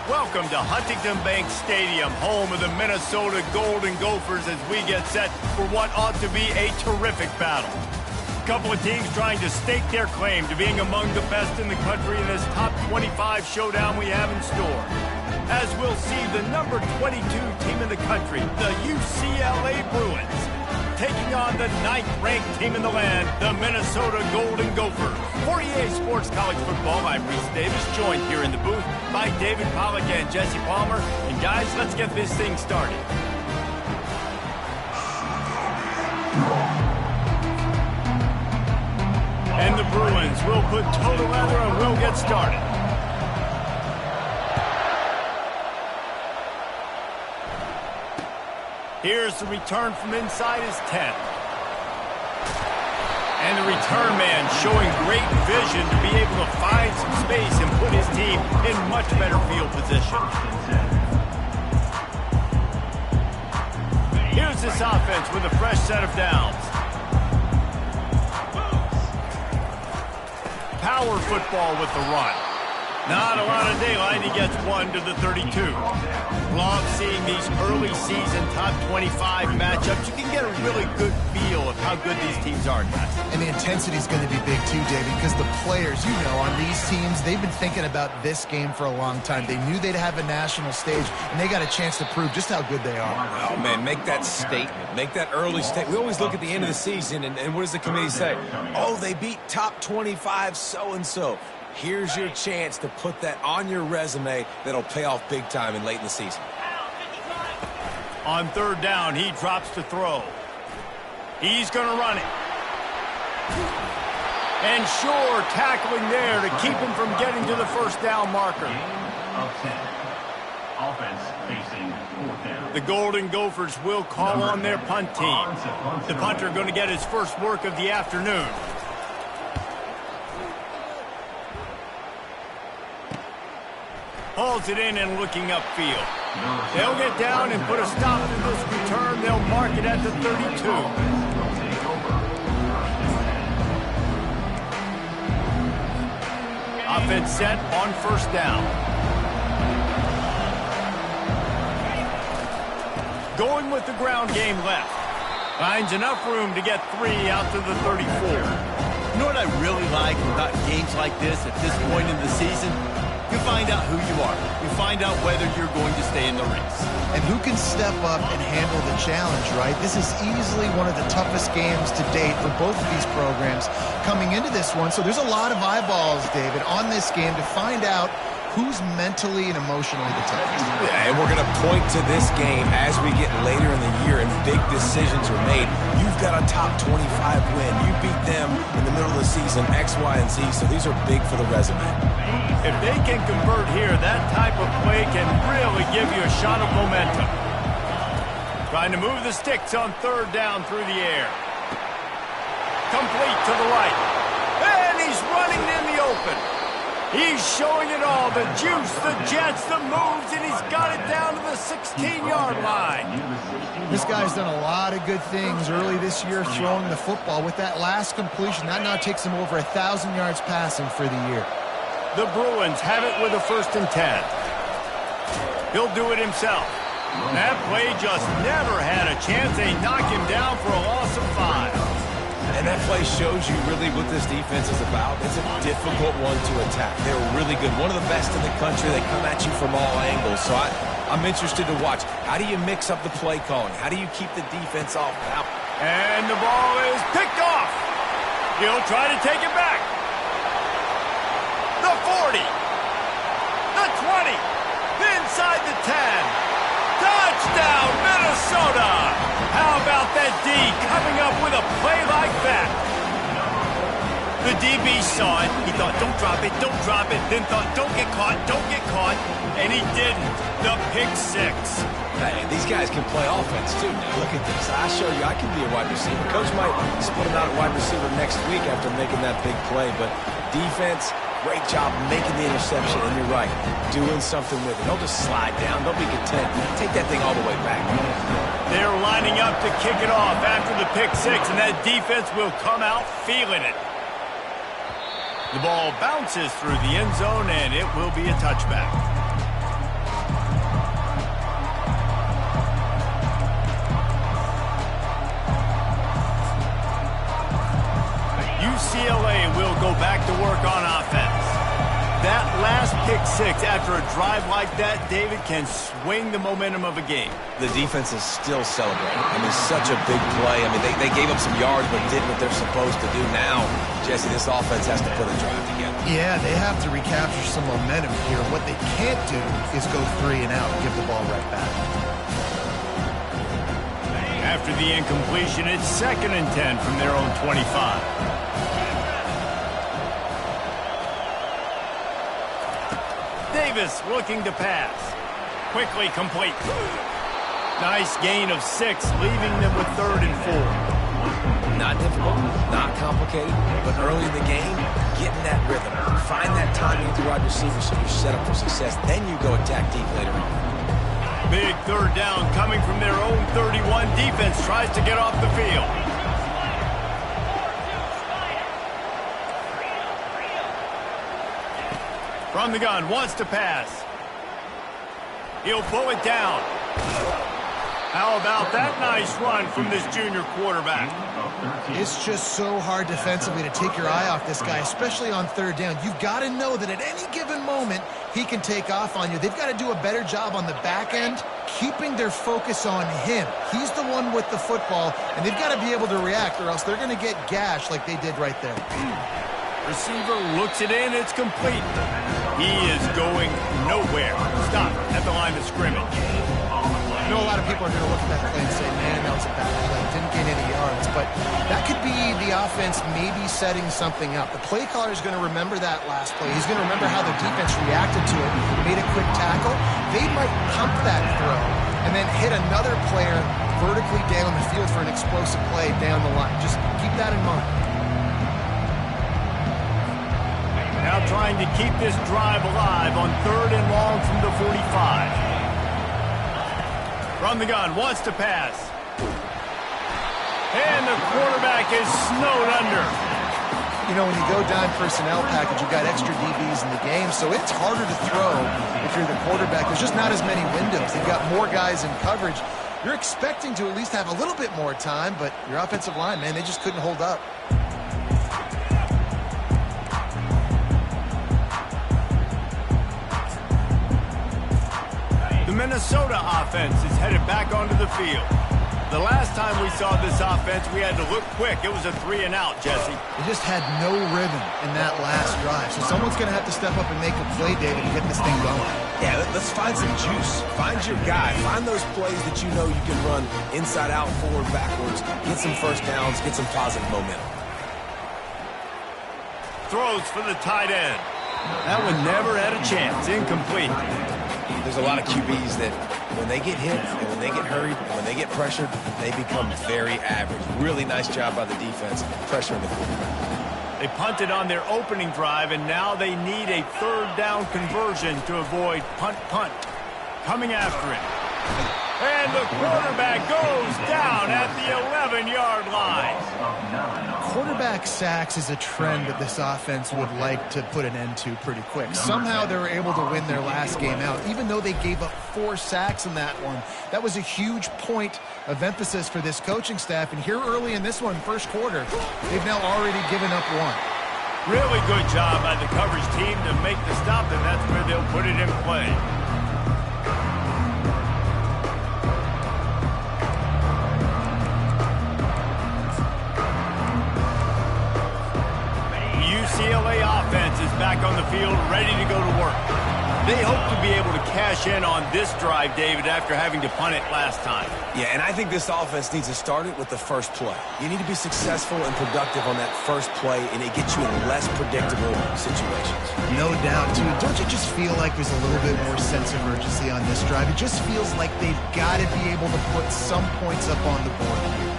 Welcome to Huntington Bank Stadium, home of the Minnesota Golden Gophers, as we get set for what ought to be a terrific battle. A couple of teams trying to stake their claim to being among the best in the country in this top 25 showdown we have in store. As we'll see the number 22 team in the country, the UCLA Bruins, taking on the 9th-ranked team in the land, the Minnesota Golden Gophers. For EA Sports College Football, I'm Reese Davis, joined here in the booth by David Pollack and Jesse Palmer. And guys, let's get this thing started. And the Bruins will put toe to leather and we'll get started. Here's the return from inside his 10. And the return man showing great vision to be able to find some space and put his team in much better field position. Here's this offense with a fresh set of downs. Power football with the run. Not a lot of daylight. He gets one to the 32. Love seeing these early season top 25 matchups. You can get a really good feel of how good these teams are, guys. And the intensity is going to be big too, David, because the players, you know, on these teams, they've been thinking about this game for a long time. They knew they'd have a national stage, and they got a chance to prove just how good they are. Oh, man, make that statement. Make that early statement. We always look at the end of the season, and what does the committee say? Oh, they beat top 25 so-and-so. Here's your chance to put that on your resume that'll pay off big time and late in the season. On third down, he drops to throw. He's going to run it. And sure, tackling there to keep him from getting to the first down marker. Offense facing fourth down. The Golden Gophers will call on their punt team. The punter going to get his first work of the afternoon. Hauls it in and looking upfield. They'll get down and put a stop to this return. They'll mark it at the 32. Offense set on first down. Going with the ground game left. Finds enough room to get 3 out to the 34. You know what I really like about games like this at this point in the season? You find out who you are. You find out whether you're going to stay in the race. And who can step up and handle the challenge, right? This is easily one of the toughest games to date for both of these programs coming into this one. So there's a lot of eyeballs, David, on this game to find out who's mentally and emotionally the toughest. Yeah, and we're going to point to this game as we get later in the year and big decisions are made. You've got a top 25 win. You beat them in the middle of the season, X, Y, and Z, so these are big for the resume. If they can convert here, that type of play can really give you a shot of momentum. Trying to move the sticks on third down through the air. Complete to the right. And he's running in the open. He's showing it all, the juice, the jets, the moves, and he's got it down to the 16-yard line. This guy's done a lot of good things early this year throwing the football. With that last completion, that now takes him over 1,000 yards passing for the year. The Bruins have it with a 1st and 10. He'll do it himself. That play just never had a chance. They knock him down for a loss of 5. And that play shows you really what this defense is about. It's a difficult one to attack. They're really good. One of the best in the country. They come at you from all angles. So I'm interested to watch. How do you mix up the play calling? How do you keep the defense off balance? And the ball is picked off. He'll try to take it back. The 40. The 20. Inside the 10. Touchdown, Minnesota! How about that D coming up with a play like that? The DB saw it. He thought, don't drop it, don't drop it. Then thought, don't get caught, don't get caught. And he didn't. The pick 6. Hey, these guys can play offense, too. Now, look at this. I show you I can be a wide receiver. Coach might split him out at wide receiver next week after making that big play. But defense, great job making the interception. And you're right, doing something with it. Don't just slide down. Don't be content. Take that thing all the way back. They're lining up to kick it off after the pick 6, and that defense will come out feeling it. The ball bounces through the end zone, and it will be a touchback. UCLA will go back to work on offense. That last pick six after a drive like that, David, can swing the momentum of a game. The defense is still celebrating. I mean, such a big play. I mean, they gave up some yards but did what they're supposed to do. Now, Jesse, this offense has to put a drive together. Yeah, they have to recapture some momentum here. What they can't do is go 3 and out and give the ball right back. After the incompletion, it's 2nd and 10 from their own 25. Davis looking to pass. Quickly complete. Nice gain of 6, leaving them with 3rd and 4. Not difficult, not complicated, but early in the game, getting that rhythm. Find that timing with your wide receiver so you're set up for success. Then you go attack deep later on. Big 3rd down coming from their own 31. Defense tries to get off the field. From the gun, wants to pass. He'll pull it down. How about that nice run from this junior quarterback? It's just so hard defensively to take your eye off this guy, especially on 3rd down. You've got to know that at any given moment, he can take off on you. They've got to do a better job on the back end, keeping their focus on him. He's the one with the football, and they've got to be able to react, or else they're going to get gashed like they did right there. Receiver looks it in. It's complete. He is going nowhere. Stop at the line of scrimmage. I know a lot of people are going to look at that play and say, man, that was a bad play. Didn't gain any yards. But that could be the offense maybe setting something up. The play caller is going to remember that last play. He's going to remember how the defense reacted to it, made a quick tackle. They might pump that throw and then hit another player vertically down the field for an explosive play down the line. Just keep that in mind. Now trying to keep this drive alive on 3rd and long from the 45. From the gun, wants to pass. And the quarterback is snowed under. You know, when you go down personnel package, you've got extra DBs in the game, so it's harder to throw if you're the quarterback. There's just not as many windows. They've got more guys in coverage. You're expecting to at least have a little bit more time, but your offensive line, man, they just couldn't hold up. The Minnesota offense is headed back onto the field. The last time we saw this offense, we had to look quick. It was a 3 and out, Jesse. They just had no rhythm in that last drive. So someone's going to have to step up and make a play, David, to get this thing going. Yeah, let's find some juice. Find your guy. Find those plays that you know you can run inside out, forward, backwards. Get some first downs. Get some positive momentum. Throws for the tight end. That one never had a chance. Incomplete. There's a lot of QBs that when they get hit and when they get hurried and when they get pressured, they become very average. Really nice job by the defense pressuring the quarterback. They punted on their opening drive, and now they need a 3rd down conversion to avoid punt. Coming after him. And the quarterback goes down at the 11-yard line. Quarterback sacks is a trend that this offense would like to put an end to pretty quick. Somehow they were able to win their last game out, even though they gave up 4 sacks in that one. That was a huge point of emphasis for this coaching staff. And here early in this one, first quarter, they've now already given up 1. Really good job by the coverage team to make the stop, and that's where they'll put it in play. UCLA offense is back on the field, ready to go to work. They hope to be able to cash in on this drive, David, after having to punt it last time. Yeah, and I think this offense needs to start it with the first play. You need to be successful and productive on that first play, and it gets you in less predictable situations. No doubt, too. Don't you just feel like there's a little bit more sense of urgency on this drive? It just feels like they've got to be able to put some points up on the board here.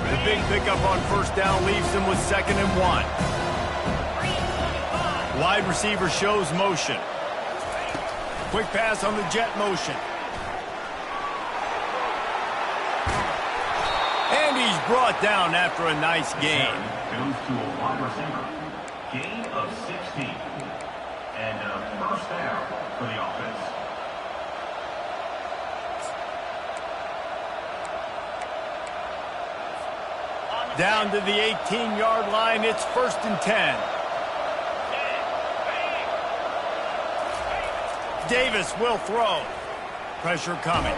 The big pickup on first down leaves them with 2nd and 1. Wide receiver shows motion. Quick pass on the jet motion. And he's brought down after a nice gain. Goes to a wide receiver. Gain of 16. And a first down for the offense. Down to the 18-yard line, it's 1st and 10. Davis will throw. Pressure coming.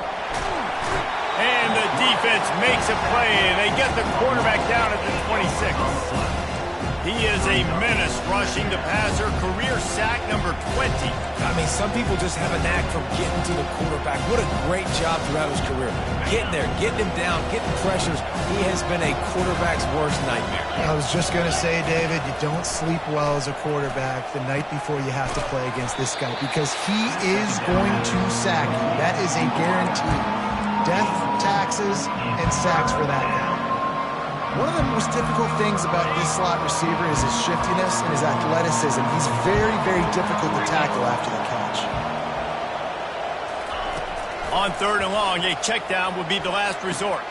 And the defense makes a play, and they get the quarterback down at the 26. He is a menace rushing the passer, career sack number 20. I mean, some people just have a knack for getting to the quarterback. What a great job throughout his career. Getting there, getting him down, getting pressures. He has been a quarterback's worst nightmare. I was just going to say, David, you don't sleep well as a quarterback the night before you have to play against this guy because he is going to sack you. That is a guarantee. Death, taxes, and sacks for that guy. One of the most difficult things about this slot receiver is his shiftiness and his athleticism. He's very, very difficult to tackle after the catch. On 3rd and long, a check down would be the last resort.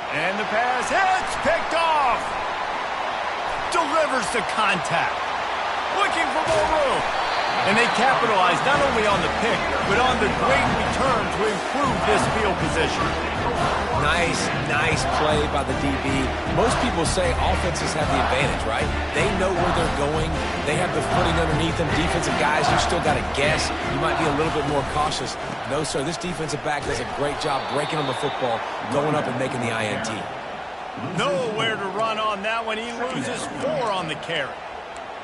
And the pass hits, picked off. Delivers the contact. Looking for more room. And they capitalize not only on the pick, but on the great return to improve this field position. Nice play by the DB. Most people say offenses have the advantage, right? They know where they're going. They have the footing underneath them. Defensive guys, you still got to guess. You might be a little bit more cautious. No, sir, this defensive back does a great job breaking on the football, going up and making the INT. Nowhere to run on that one. He loses 4 on the carry.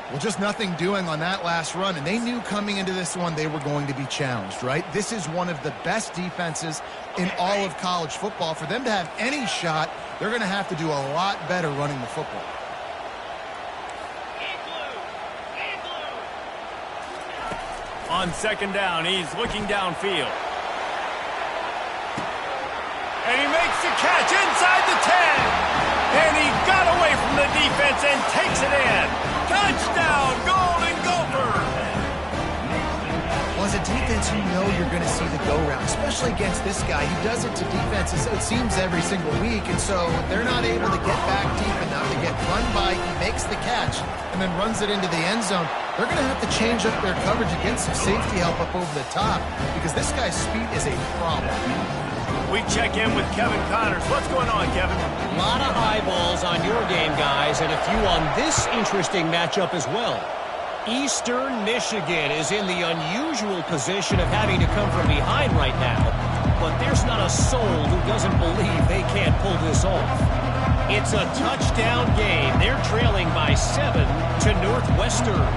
Well, just nothing doing on that last run, and they knew coming into this one they were going to be challenged, right? This is one of the best defenses in all of college football. For them to have any shot, they're going to have to do a lot better running the football. On 2nd down, he's looking downfield. And he makes the catch inside the 10. And he got away from the defense and takes it in. Touchdown, Golden Gopher! Well, as a defense, you know you're going to see the go-round, especially against this guy. He does it to defenses, it seems, every single week, and so they're not able to get back deep enough to get run by. He makes the catch and then runs it into the end zone. They're going to have to change up their coverage and get some safety help up over the top because this guy's speed is a problem. We check in with Kevin Connors. What's going on, Kevin? A lot of eyeballs on your game, guys, and a few on this interesting matchup as well. Eastern Michigan is in the unusual position of having to come from behind right now, but there's not a soul who doesn't believe they can't pull this off. It's a touchdown game. They're trailing by 7 to Northwestern.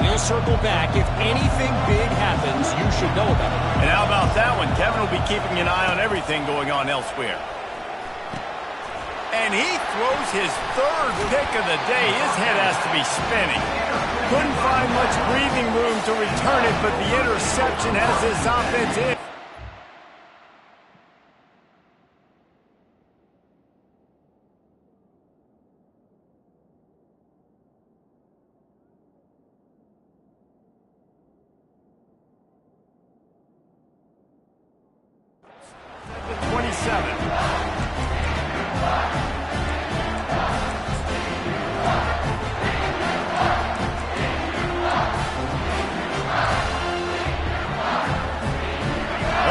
We'll circle back. If anything big happens, you should know about it. And how about that one? Kevin will be keeping an eye on everything going on elsewhere. And he throws his 3rd pick of the day. His head has to be spinning. Couldn't find much breathing room to return it, but the interception has his offense in.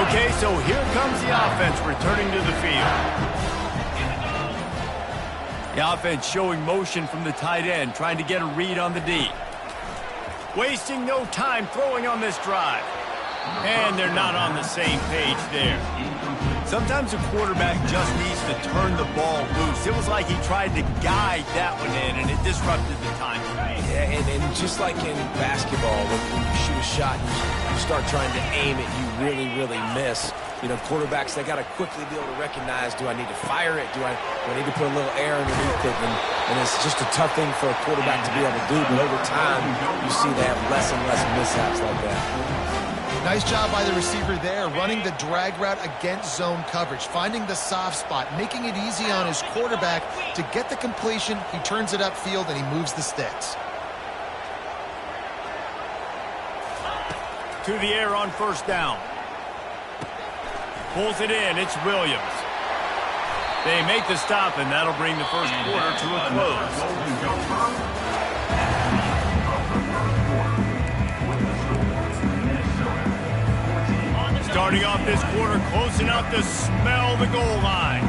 Okay, so here comes the offense returning to the field. The offense showing motion from the tight end, trying to get a read on the D. Wasting no time throwing on this drive. And they're not on the same page there. Sometimes a quarterback just needs to turn the ball loose. It was like he tried to guide that one in, and it disrupted the time. Yeah, and just like in basketball, when you shoot a shot and you start trying to aim it, you really miss. You know, quarterbacks, they got to quickly be able to recognize, do I need to fire it? Do I need to put a little air underneath it? And it's just a tough thing for a quarterback to be able to do. But over time, you see they have less and less mishaps like that. Nice job by the receiver there, running the drag route against zone coverage, finding the soft spot, making it easy on his quarterback to get the completion. He turns it upfield, and he moves the sticks. To the air on 1st down. Pulls it in. It's Williams. They make the stop, and that'll bring the 1st quarter to a close. Starting off this quarter close enough to smell the goal line.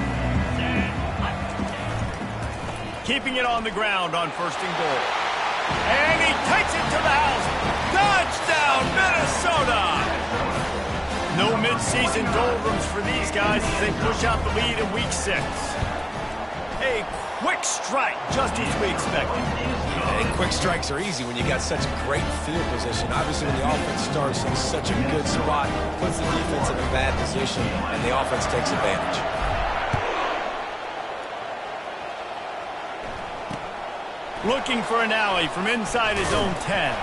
keeping it on the ground on 1st and goal. And he takes it to the house. Touchdown, Minnesota! No mid-season doldrums for these guys as they push out the lead in Week 6. A quick strike, just as we expected. And quick strikes are easy when you got such a great field position. Obviously, when the offense starts in such a good spot, puts the defense in a bad position, and the offense takes advantage. Looking for an alley from inside his own 10.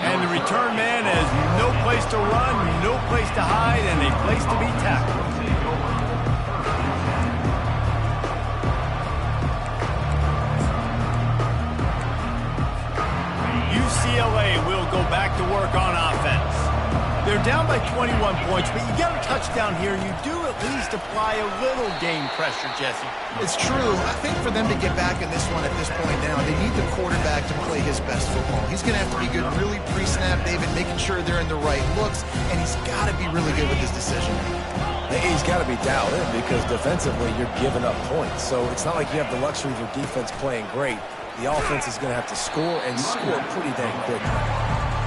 And the return man has no place to run, no place to hide, and a place to be tackled. UCLA will go back to work on offense. They're down by 21 points, but you get a touchdown here, and you do at least apply a little game pressure, Jesse. It's true. I think for them to get back in this one at this point now, they need the quarterback to play his best football. He's going to have to be good really pre-snap, David, making sure they're in the right looks, and he's got to be really good with his decision. He's got to be dialed in because defensively you're giving up points. So it's not like you have the luxury of your defense playing great. The offense is going to have to score and score pretty dang quickly.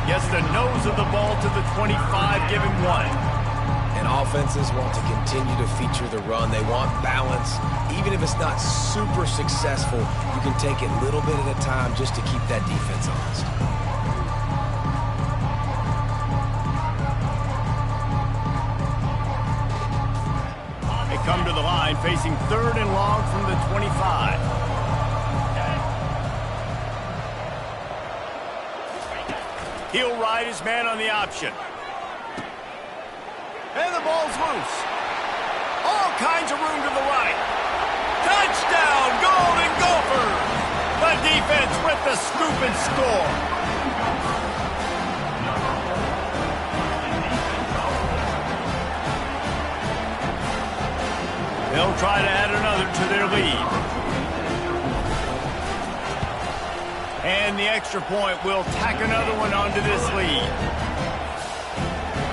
Gets the nose of the ball to the 25, giving 1. And offenses want to continue to feature the run. They want balance. Even if it's not super successful, you can take it little bit at a time just to keep that defense honest. They come to the line facing 3rd and long from the 25. He'll ride his man on the option. And the ball's loose. All kinds of room to the right. Touchdown, Golden Gophers! The defense with the scoop and score. They'll try to add another to their lead. And the extra point will tack another one onto this lead.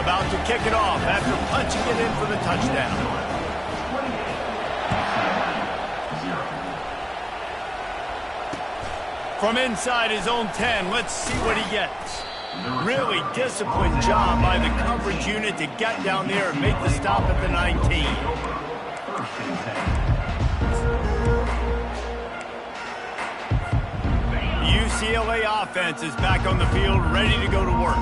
About to kick it off after punching it in for the touchdown. From inside his own 10, let's see what he gets. Really disciplined job by the coverage unit to get down there and make the stop at the 19. UCLA offense is back on the field, ready to go to work.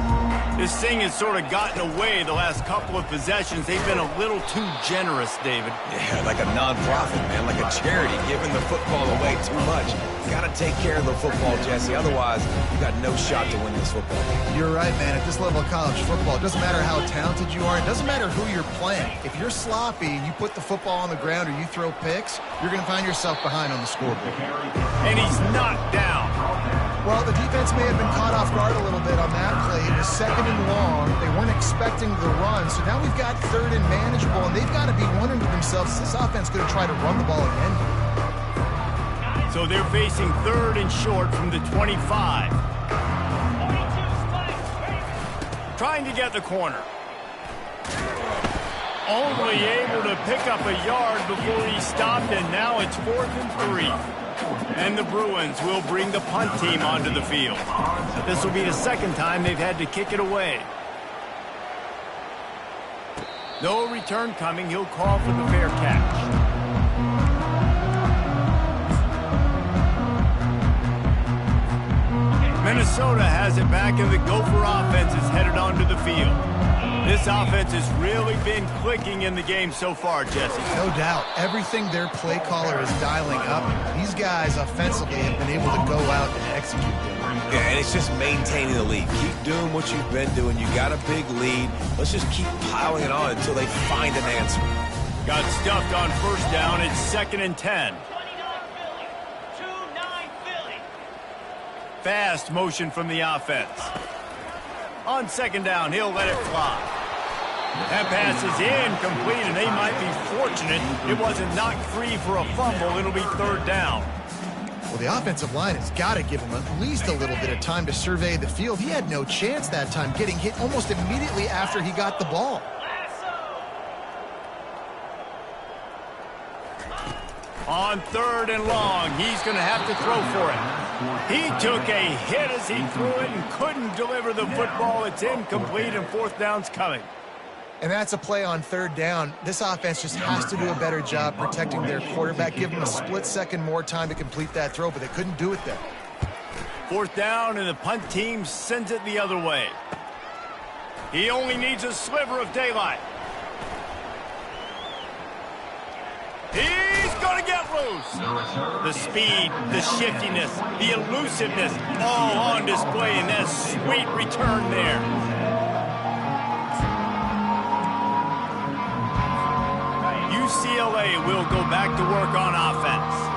This thing has sort of gotten away the last couple of possessions. They've been a little too generous, David. Yeah, like a non-profit, man, like a charity, giving the football away too much. Got to take care of the football, Jesse. Otherwise, you got no shot to win this football game. You're right, man. At this level of college football, it doesn't matter how talented you are. It doesn't matter who you're playing. If you're sloppy and you put the football on the ground or you throw picks, you're going to find yourself behind on the scoreboard. And he's knocked down. Well, the defense may have been caught off guard a little bit on that play. It was 2nd and long. They weren't expecting the run. So now we've got 3rd and manageable, and they've got to be wondering to themselves, is this offense going to try to run the ball again? So they're facing 3rd and short from the 25. Trying to get the corner. Only able to pick up a yard before he stopped, and now it's 4th and 3. And the Bruins will bring the punt team onto the field. This will be the 2nd time they've had to kick it away. No return coming. He'll call for the fair catch. Minnesota has it back, and the Gopher offense is headed onto the field. This offense has really been clicking in the game so far, Jesse. No doubt. Everything their play caller is dialing up, these guys offensively have been able to go out and execute them. Yeah, and it's just maintaining the lead. Keep doing what you've been doing. You got a big lead. Let's just keep piling it on until they find an answer. Got stuffed on 1st down. It's 2nd and 10. Fast motion from the offense. On 2nd down, he'll let it fly. That pass is incomplete, and they might be fortunate it wasn't knocked free for a fumble. It'll be 3rd down. Well, the offensive line has got to give him at least a little bit of time to survey the field. He had no chance that time, getting hit almost immediately after he got the ball. On 3rd and long, he's going to have to throw for it. He took a hit as he threw it and couldn't deliver the football. It's incomplete, and 4th down's coming. And that's a play on 3rd down. This offense just has to do a better job protecting their quarterback, give them a split second more time to complete that throw, but they couldn't do it there. 4th down, and the punt team sends it the other way. He only needs a sliver of daylight. He's going to get loose. The speed, the shiftiness, the elusiveness, all on display in that sweet return there. UCLA will go back to work on offense.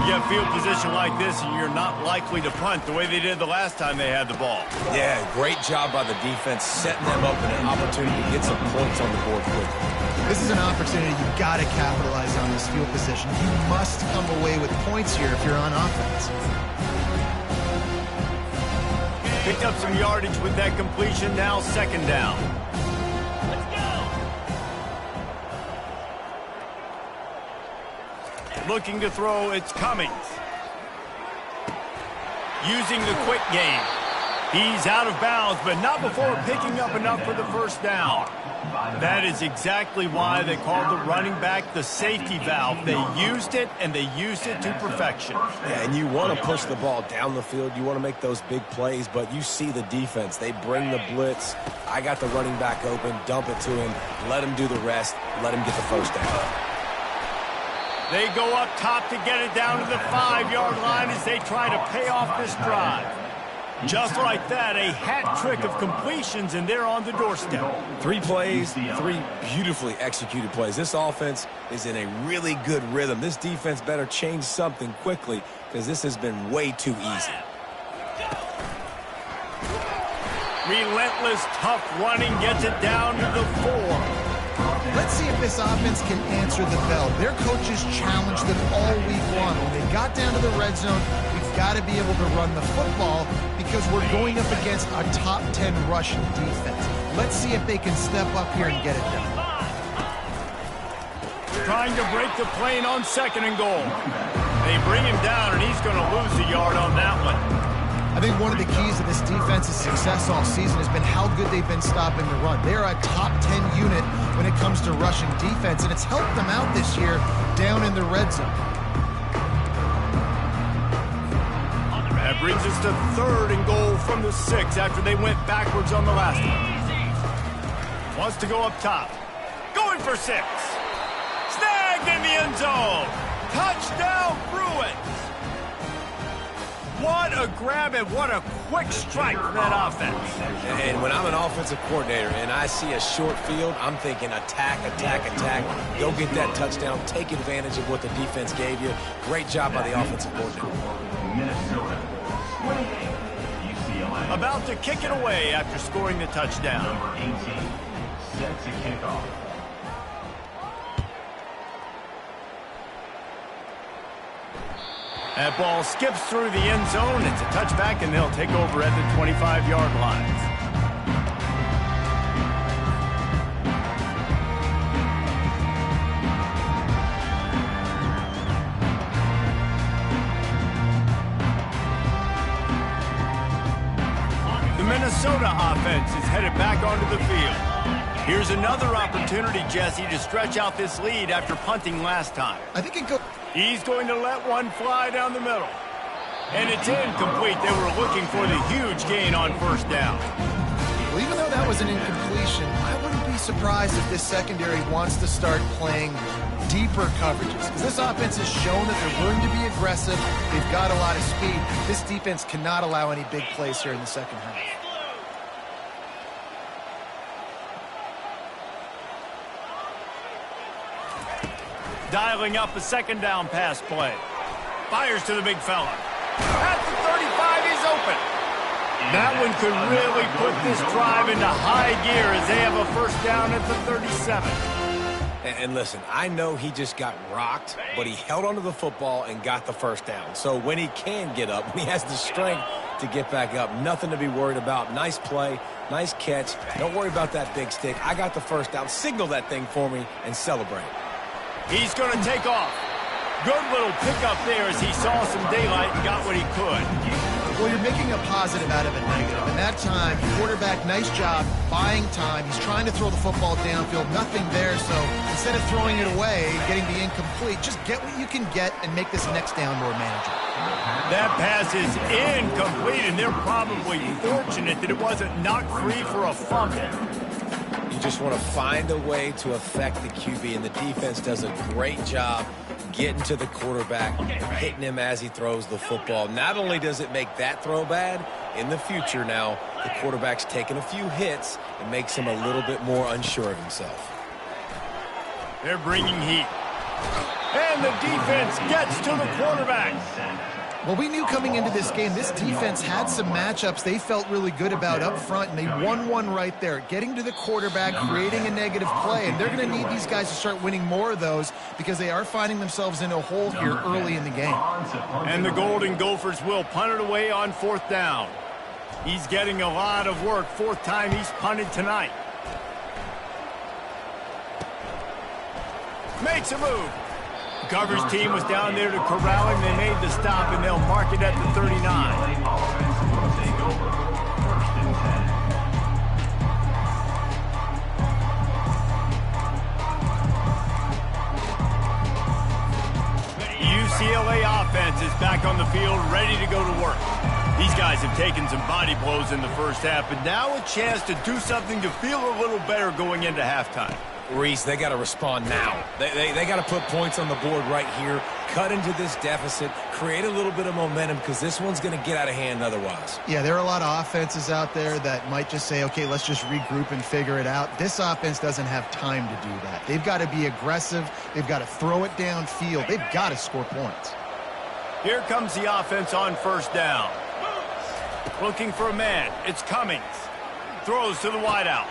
You have field position like this, and you're not likely to punt the way they did the last time they had the ball. Yeah, great job by the defense, setting them up in an opportunity to get some points on the board quickly. This is an opportunity you've got to capitalize on this field position. You must come away with points here if you're on offense. Picked up some yardage with that completion, now 2nd down. Looking to throw, it's Cummings. Using the quick game. He's out of bounds, but not before picking up enough for the 1st down. That is exactly why they called the running back the safety valve. They used it, and they used it to perfection. Yeah, and you want to push the ball down the field. You want to make those big plays, but you see the defense. They bring the blitz. I got the running back open, dump it to him, let him do the rest, let him get the 1st down. They go up top to get it down to the 5-yard line as they try to pay off this drive. Just like that, a hat trick of completions, and they're on the doorstep. 3 plays, 3 beautifully executed plays. This offense is in a really good rhythm. This defense better change something quickly because this has been way too easy. Relentless, tough running gets it down to the 4. Let's see if this offense can answer the bell. Their coaches challenged them all week long. When they got down to the red zone, we've got to be able to run the football because we're going up against a top 10 rushing defense. Let's see if they can step up here and get it done. Trying to break the plane on 2nd and goal. They bring him down, and he's going to lose a yard on that one. I think one of the keys to this defense's success all season has been how good they've been stopping the run. They're a top 10 unit when it comes to rushing defense, and it's helped them out this year down in the red zone. That brings us to 3rd and goal from the 6 after they went backwards on the last one. Wants to go up top. Going for 6. Snagged in the end zone. Touchdown, Bruins. What a grab and what a quick strike for that offense. And when I'm an offensive coordinator and I see a short field, I'm thinking attack, attack, attack. Go get that touchdown. Take advantage of what the defense gave you. Great job by the offensive coordinator. About to kick it away after scoring the touchdown. Number 18 sets a kickoff. That ball skips through the end zone. It's a touchback, and they'll take over at the 25-yard line. The Minnesota offense is headed back onto the field. Here's another opportunity, Jesse, to stretch out this lead after punting last time. I think it goes. He's going to let one fly down the middle. And it's incomplete. They were looking for the huge gain on 1st down. Well, even though that was an incompletion, I wouldn't be surprised if this secondary wants to start playing deeper coverages. Because this offense has shown that they're willing to be aggressive. They've got a lot of speed. This defense cannot allow any big plays here in the second half. Dialing up a 2nd down pass play. Fires to the big fella. At the 35, he's open. That one could really put this drive into high gear as they have a 1st down at the 37. And listen, I know he just got rocked, but he held onto the football and got the 1st down. So when he can get up, when he has the strength to get back up, nothing to be worried about. Nice play, nice catch. Don't worry about that big stick. I got the 1st down. Signal that thing for me and celebrate. He's going to take off. Good little pickup there as he saw some daylight and got what he could. Well, you're making a positive out of a negative. And that time, quarterback, nice job, buying time. He's trying to throw the football downfield, nothing there. So instead of throwing it away, getting the incomplete, just get what you can get and make this next down more manageable. That pass is incomplete, and they're probably fortunate that it wasn't knocked free for a fumble. You just want to find a way to affect the QB, and the defense does a great job getting to the quarterback, hitting him as he throws the football. Not only does it make that throw bad, in the future now, the quarterback's taking a few hits and makes him a little bit more unsure of himself. They're bringing heat. And the defense gets to the quarterback. Well, we knew coming into this game, this defense had some matchups they felt really good about up front, and they won one right there, getting to the quarterback, creating a negative play, and they're going to need these guys to start winning more of those because they are finding themselves in a hole here early in the game. And the Golden Gophers will punt it away on 4th down. He's getting a lot of work. 4th time he's punted tonight. Makes a move. Gover's team was down there to corral him. They made the stop, and they'll mark it at the 39. UCLA offense is back on the field, ready to go to work. These guys have taken some body blows in the first half, but now a chance to do something to feel a little better going into halftime. Reese, they got to respond now. They got to put points on the board right here, cut into this deficit, create a little bit of momentum because this one's going to get out of hand otherwise. Yeah, there are a lot of offenses out there that might just say, okay, let's just regroup and figure it out. This offense doesn't have time to do that. They've got to be aggressive. They've got to throw it downfield. They've got to score points. Here comes the offense on 1st down. Looking for a man. It's Cummings. Throws to the wideout.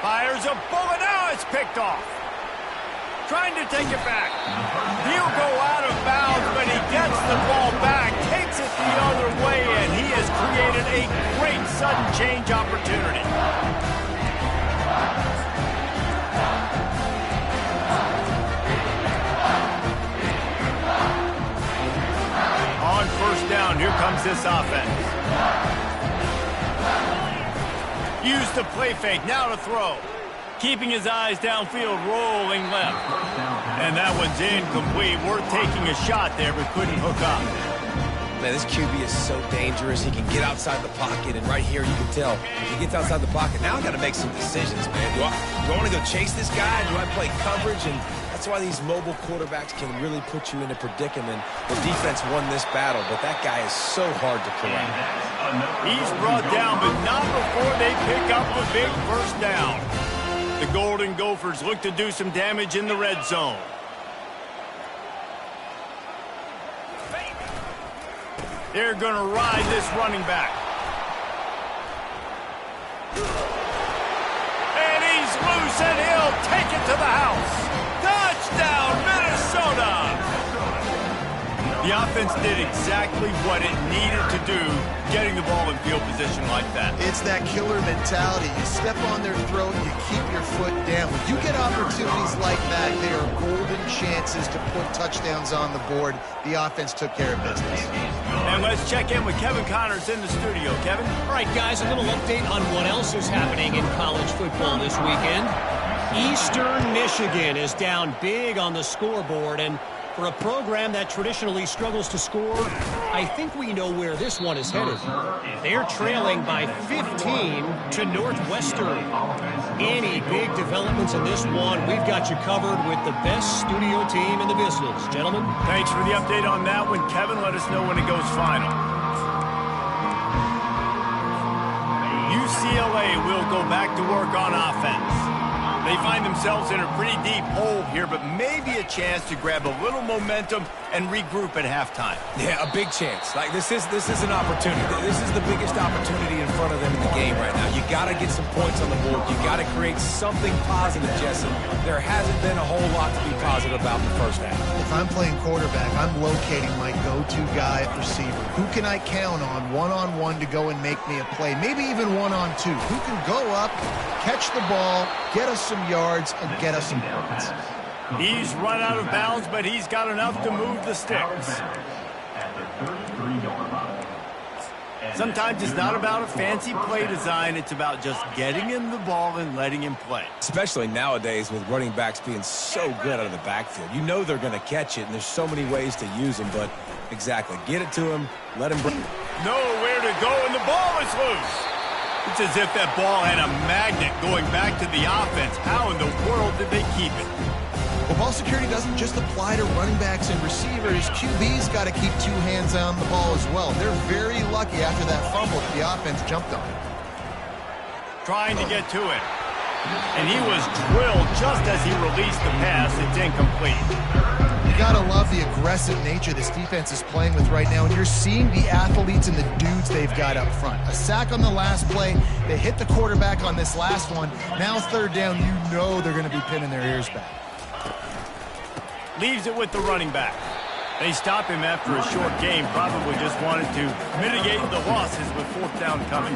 Fires a bullet. Now it's picked off. Trying to take it back. He'll go out of bounds, but he gets the ball back, takes it the other way, and he has created a great sudden change opportunity. On 1st down, here comes this offense. Used the play fake, now to throw. Keeping his eyes downfield, rolling left. And that one's incomplete. Worth taking a shot there, but couldn't hook up. Man, this QB is so dangerous. He can get outside the pocket, and right here you can tell he gets outside the pocket. Now I got to make some decisions, man. Do I want to go chase this guy? Do I play coverage? And that's why these mobile quarterbacks can really put you in a predicament. The defense won this battle, but that guy is so hard to corral. He's brought down, but not before they pick up the big 1st down. The Golden Gophers look to do some damage in the red zone. They're going to ride this running back. And he's loose, and he'll take it to the house. Touchdown, Minnesota! The offense did exactly what it needed to do, getting the ball in field position like that. It's that killer mentality. You step on their throat, you keep your foot down. When you get opportunities like that, they are golden chances to put touchdowns on the board. The offense took care of business. And let's check in with Kevin Connors in the studio. Kevin? All right, guys, a little update on what else is happening in college football this weekend. Eastern Michigan is down big on the scoreboard, and for a program that traditionally struggles to score, I think we know where this one is headed. They're trailing by 15 to Northwestern. Any big developments in this one, we've got you covered with the best studio team in the business. Gentlemen? Thanks for the update on that one, Kevin. Let us know when it goes final. UCLA will go back to work on offense. They find themselves in a pretty deep hole here, but maybe a chance to grab a little momentum and regroup at halftime. Yeah, a big chance. Like this is an opportunity. This is the biggest opportunity in front of them in the game right now. You got to get some points on the board. You got to create something positive, Jesse. There hasn't been a whole lot to be positive about in the first half. If I'm playing quarterback, I'm locating my go-to guy at receiver. Who can I count on one-on-one to go and make me a play? Maybe even one-on-two. Who can go up, catch the ball, get us some yards, and get us some points? He's run out of bounds, but he's got enough to move the sticks. At the 33-yard line. Sometimes it's not about a fancy play design. It's about just getting him the ball and letting him play. Especially nowadays with running backs being so good out of the backfield. You know they're going to catch it, and there's so many ways to use them. But exactly, get it to him, let him bring. Nowhere to go, and the ball is loose. It's as if that ball had a magnet going back to the offense. How in the world did they keep it? Well, ball security doesn't just apply to running backs and receivers. QB's got to keep two hands on the ball as well. They're very lucky after that fumble that the offense jumped on. Trying to get to it. And he was drilled just as he released the pass. It's incomplete. You got to love the aggressive nature this defense is playing with right now, and you're seeing the athletes and the dudes they've got up front. A sack on the last play. They hit the quarterback on this last one. Now third down, you know they're going to be pinning their ears back. Leaves it with the running back. They stop him after a short game. Probably just wanted to mitigate the losses with fourth down coming.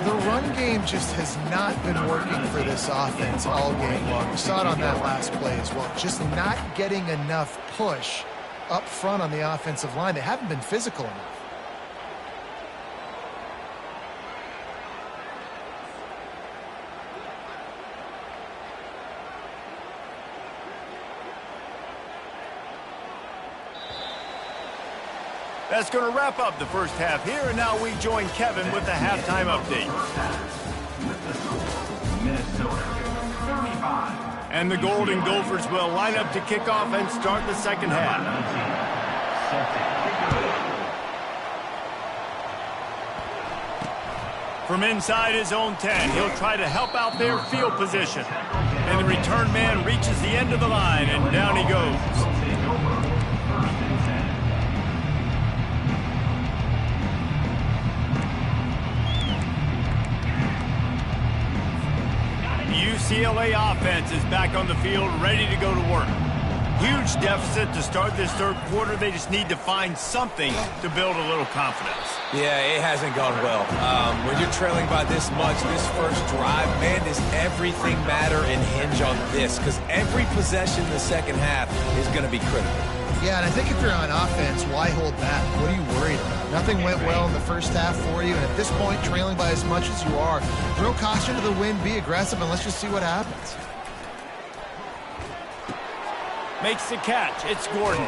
The run game just has not been working for this offense all game long. We saw it on that last play as well. Just not getting enough push up front on the offensive line. They haven't been physical enough. That's going to wrap up the first half here, and now we join Kevin with the halftime update. Minnesota, 35. And the Golden Gophers will line up to kick off and start the second half. From inside his own 10, he'll try to help out their field position. And the return man reaches the end of the line, and down he goes. UCLA offense is back on the field, ready to go to work. Huge deficit to start this third quarter. They just need to find something to build a little confidence. Yeah, it hasn't gone well. When you're trailing by this much, this first drive, man, does everything matter and hinge on this? Because every possession in the second half is going to be critical. Yeah, and I think if you're on offense, why hold back? What are you worried about? Nothing went well in the first half for you, and at this point, trailing by as much as you are, throw caution to the wind, be aggressive, and let's just see what happens. Makes the catch. It's Gordon.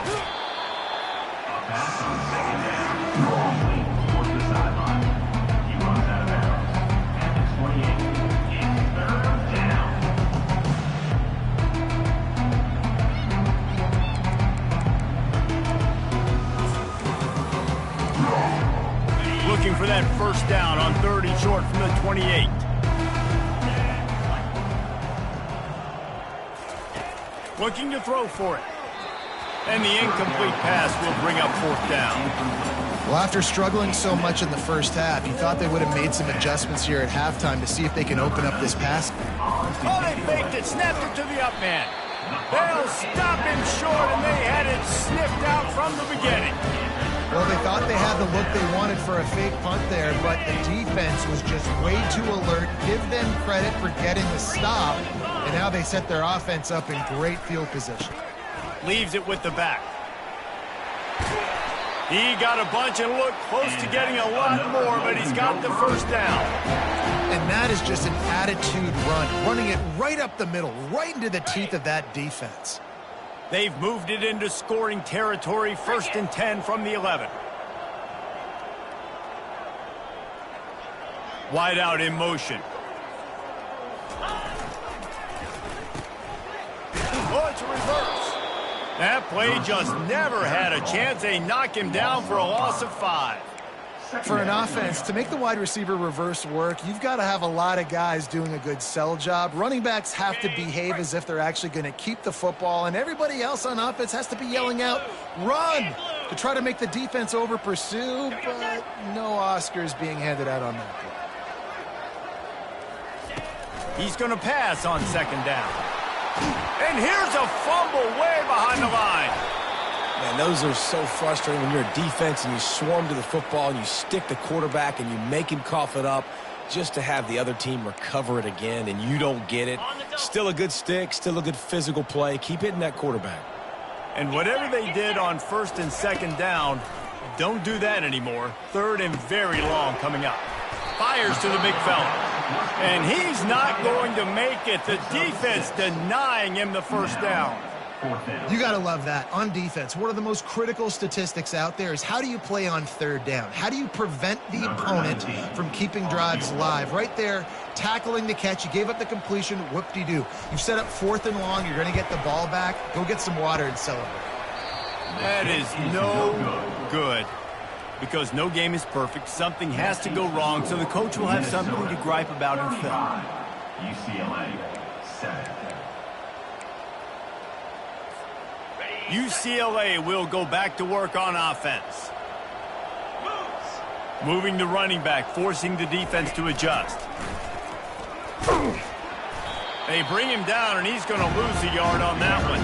Pass on second down. Towards the sideline. He runs out of bounds. At the 28. It's third down. Looking for that first down on 30 short from the 28. Looking to throw for it. And the incomplete pass will bring up fourth down. Well, after struggling so much in the first half, you thought they would have made some adjustments here at halftime to see if they can open up this pass. Oh, they faked it, snapped it to the up man. They'll stop him short, and they had it sniffed out from the beginning. Well, they thought they had the look they wanted for a fake punt there, but the defense was just way too alert. Give them credit for getting the stop, and now they set their offense up in great field position. Leaves it with the back. He got a bunch and looked close to getting a lot more, but he's got the first down. And that is just an attitude run, running it right up the middle, right into the teeth of that defense. They've moved it into scoring territory, 1st and 10 from the 11. Wide out in motion. Oh, it's a reverse. That play just never had a chance. They knock him down for a loss of 5. For an offense, to make the wide receiver reverse work, you've got to have a lot of guys doing a good sell job. Running backs have to behave as if they're actually going to keep the football, and everybody else on offense has to be yelling out, run, to try to make the defense over-pursue, but no Oscars being handed out on that play. He's going to pass on 2nd down. And here's a fumble way behind the line. Man, those are so frustrating when you're a defense and you swarm to the football and you stick the quarterback and you make him cough it up. just to have the other team recover it again and you don't get it. Still a good stick, still a good physical play. Keep hitting that quarterback. And whatever they did on 1st and 2nd down, don't do that anymore. 3rd and very long coming up. Fires to the big fella. And he's not going to make it. The defense denying him the first down. You got to love that. On defense, one of the most critical statistics out there is how do you play on 3rd down? How do you prevent the opponent from keeping drives alive? Right there, tackling the catch. You gave up the completion. Whoop-de-doo. You've set up 4th and long. You're going to get the ball back. Go get some water and celebrate. That is no good. Because no game is perfect. Something has to go wrong, so the coach will have something to gripe about in film. UCLA 7. UCLA will go back to work on offense. Moving the running back, forcing the defense to adjust. They bring him down, and he's going to lose a yard on that one.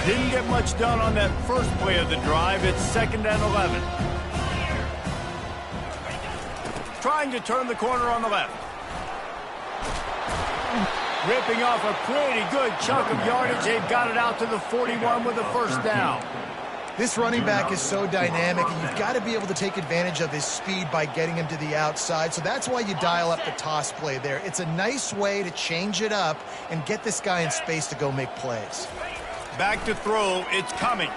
Didn't get much done on that first play of the drive. It's 2nd and 11. Trying to turn the corner on the left. Ripping off a pretty good chunk of yardage. They've got it out to the 41 with a first down. This running back is so dynamic, and you've got to be able to take advantage of his speed by getting him to the outside. So that's why you dial up the toss play there. It's a nice way to change it up and get this guy in space to go make plays. Back to throw, it's Cummings.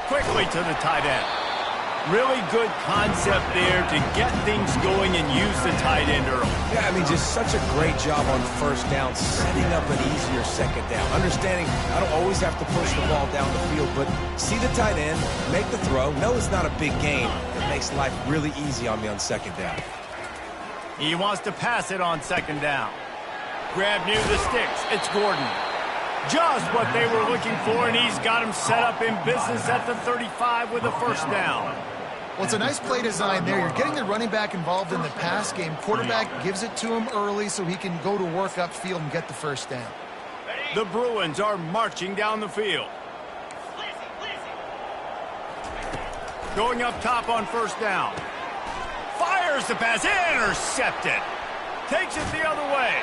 Quickly to the tight end. Really good concept there to get things going and use the tight end early. Yeah, I mean, just such a great job on 1st down, setting up an easier 2nd down. Understanding I don't always have to push the ball down the field, but see the tight end, make the throw. No, it's not a big gain. It makes life really easy on me on 2nd down. He wants to pass it on 2nd down. Grab near the sticks. It's Gordon. Just what they were looking for, and he's got him set up in business at the 35 with a first down. Well, it's a nice play design there. You're getting the running back involved in the pass game. Quarterback gives it to him early so he can go to work upfield and get the first down. The Bruins are marching down the field. Going up top on 1st down. Fires the pass, intercepted. Takes it the other way.